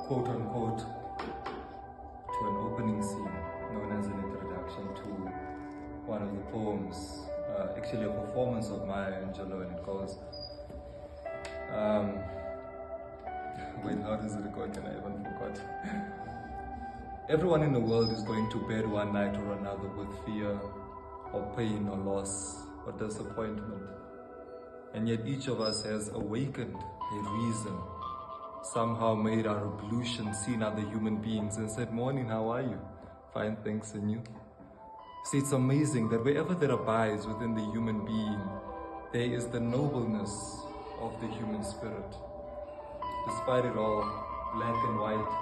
quote unquote, to an opening scene known as an introduction to one of the poems, actually a performance of Maya Angelou, and it goes, wait, how does it go again? I even forgot. Everyone in the world is going to bed one night or another with fear or pain or loss or disappointment. And yet each of us has awakened a reason, somehow made our ablution, seen other human beings and said, "Morning, how are you? Fine, thanks, and you?" See, it's amazing that wherever there abides within the human being, there is the nobleness of the human spirit. Despite it all, black and white,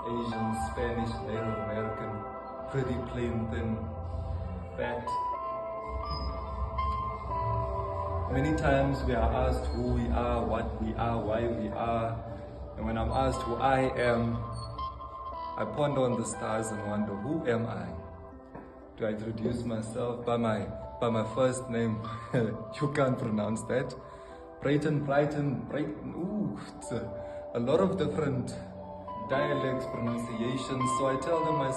Asian, Spanish, Native American, pretty, plain, thin, fat. Many times we are asked who we are, what we are, why we are. And when I'm asked who I am, I ponder on the stars and wonder, who am I? Do I introduce myself by my first name? You can't pronounce that. Brighton, ooh, it's a lot of different dialects, pronunciations. So I tell them my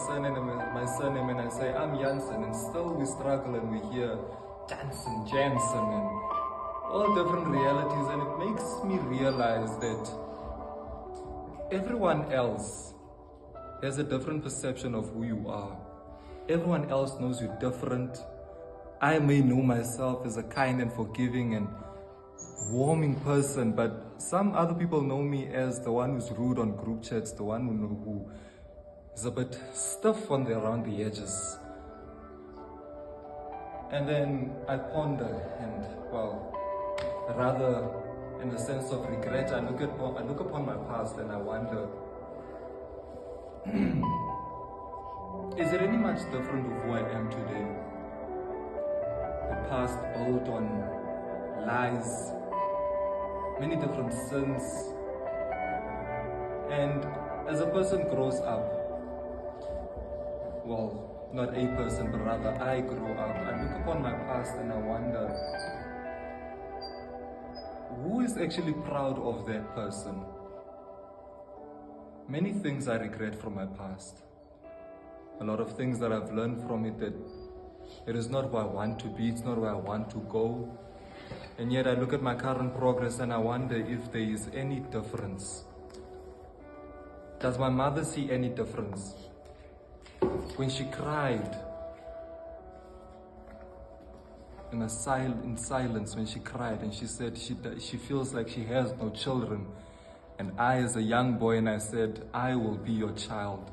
surname and I say, I'm Jansen, and still we struggle and we hear Jansen, and all different realities, and it makes me realize that everyone else has a different perception of who you are. Everyone else knows you different. I may know myself as a kind and forgiving and warming person, but some other people know me as the one who's rude on group chats, the one who is a bit stiff around the edges. And then I ponder, and well, rather in a sense of regret, I look upon my past and I wonder, is it any much different of who I am today? The past built on lies, many different sins. And as a person grows up, well, not a person, but rather I grow up, I look upon my past and I wonder, who is actually proud of that person? Many things I regret from my past. A lot of things that I've learned from it, that it is not where I want to be, it's not where I want to go. And yet I look at my current progress and I wonder if there is any difference. Does my mother see any difference? When she cried, in silence, when she cried and she said she feels like she has no children, and I as a young boy, and I said, I will be your child.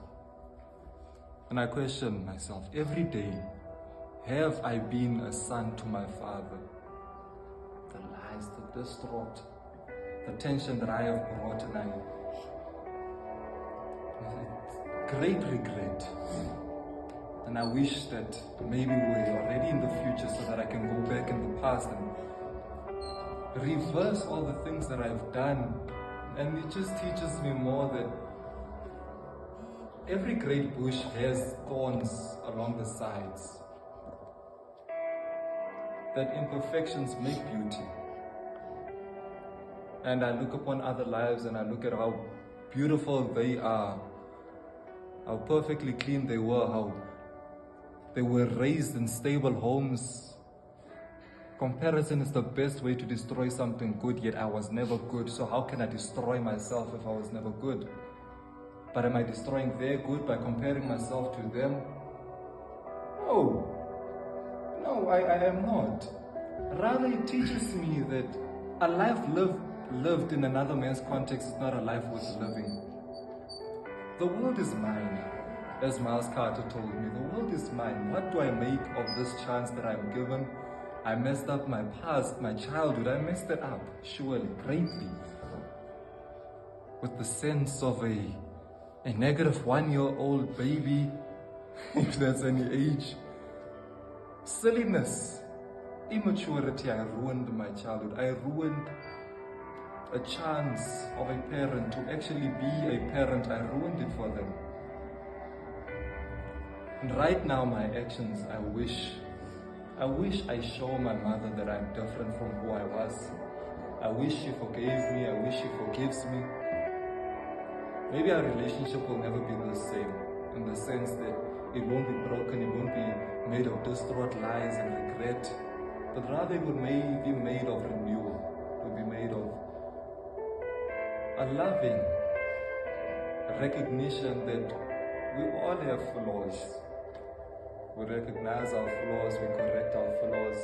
And I question myself every day, have I been a son to my father? The lies, the distraught, the tension that I have brought, and great regret. And I wish that maybe we're already in the future so that I can go back in the past and reverse all the things that I've done. And it just teaches me more that every great bush has thorns along the sides. That imperfections make beauty. And I look upon other lives and I look at how beautiful they are, how perfectly clean they were, how they were raised in stable homes. Comparison is the best way to destroy something good, yet I was never good. So how can I destroy myself if I was never good? But am I destroying their good by comparing myself to them? No, I am not. Rather, it teaches me that a life lived in another man's context is not a life worth living. The world is mine. As Miles Carter told me, the world is mine. What do I make of this chance that I'm given? I messed up my past, my childhood. I messed it up, surely, greatly. With the sense of a negative 1-year-old baby, if there's any age. Silliness, immaturity. I ruined my childhood. I ruined a chance of a parent to actually be a parent. I ruined it for them. And right now, my actions, I wish I show my mother that I'm different from who I was. I wish she forgave me. I wish she forgives me. Maybe our relationship will never be the same, in the sense that it won't be broken, it won't be made of distraught lies and regret, but rather it will be made of renewal. It will be made of a loving recognition that we all have flaws. We recognize our flaws, we correct our flaws.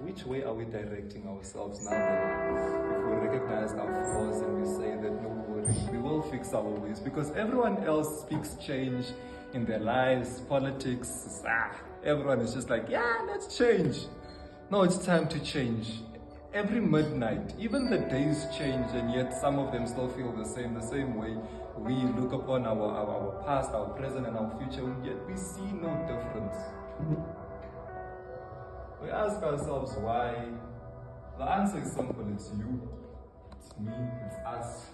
Which way are we directing ourselves now then? If we recognize our flaws and we say that no worry, we will fix our ways, because everyone else speaks change in their lives, politics, everyone is just like, yeah, let's change. No, it's time to change. Every midnight, even the days change, and yet some of them still feel the same way. We look upon our past, our present, and our future, and yet we see no difference. We ask ourselves why. The answer is simple: it's you, it's me, it's us.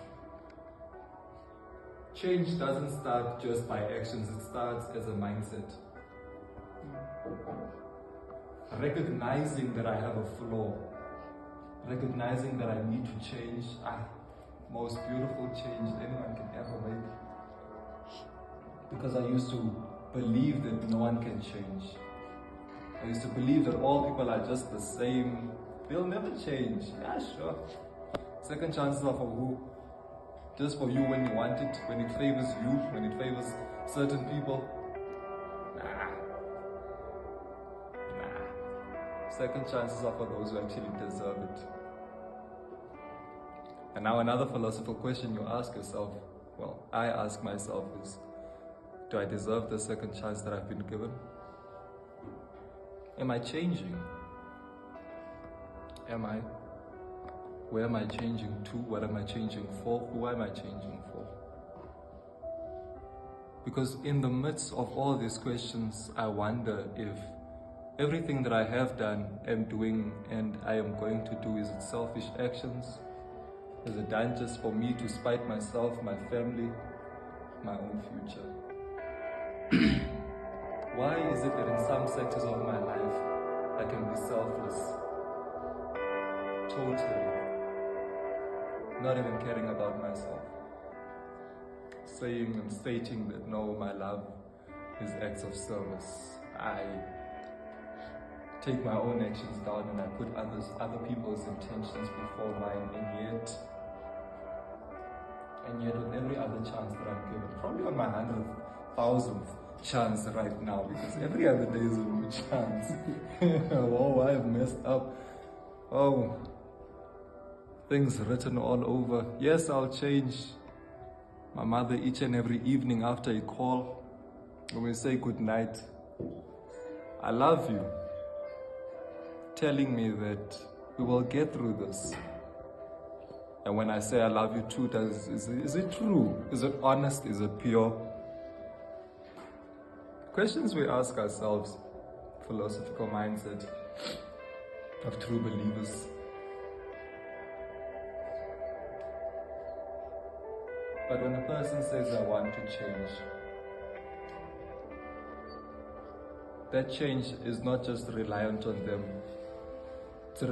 Change doesn't start just by actions, it starts as a mindset. Recognizing that I have a flaw, recognizing that I need to change, most beautiful change anyone can ever make. Because I used to believe that no one can change. I used to believe that all people are just the same. They'll never change. Yeah, sure. Second chances are for who? Just for you when you want it, when it favors you, when it favors certain people. Nah. Second chances are for those who actually deserve it. And now another philosophical question you ask yourself, well, I ask myself is, do I deserve the second chance that I've been given? Am I changing? Am I? Where am I changing to? What am I changing for? Who am I changing for? Because in the midst of all these questions, I wonder if everything that I have done, am doing, and I am going to do, is it selfish actions? Is it done just for me to spite myself, my family, my own future? Why is it that in some sectors of my life, I can be selfless, totally, not even caring about myself, saying and stating that no, my love is acts of service. I take my own actions down and I put other people's intentions before mine, and yet with every other chance that I'm given, probably on my 100,000th chance right now, because every other day is a new chance. Oh, I've messed up. Oh, things written all over. Yes, I'll change. My mother, each and every evening after a call, when we say good night, I love you, telling me that we will get through this. And when I say I love you too, is it true? Is it honest? Is it pure? Questions we ask ourselves, philosophical mindset of true believers. But when a person says, I want to change, that change is not just reliant on them. It's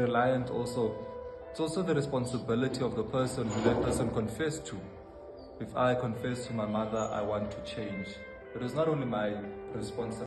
also the responsibility of the person who that person confessed to. If I confess to my mother, I want to change, it is not only my responsibility.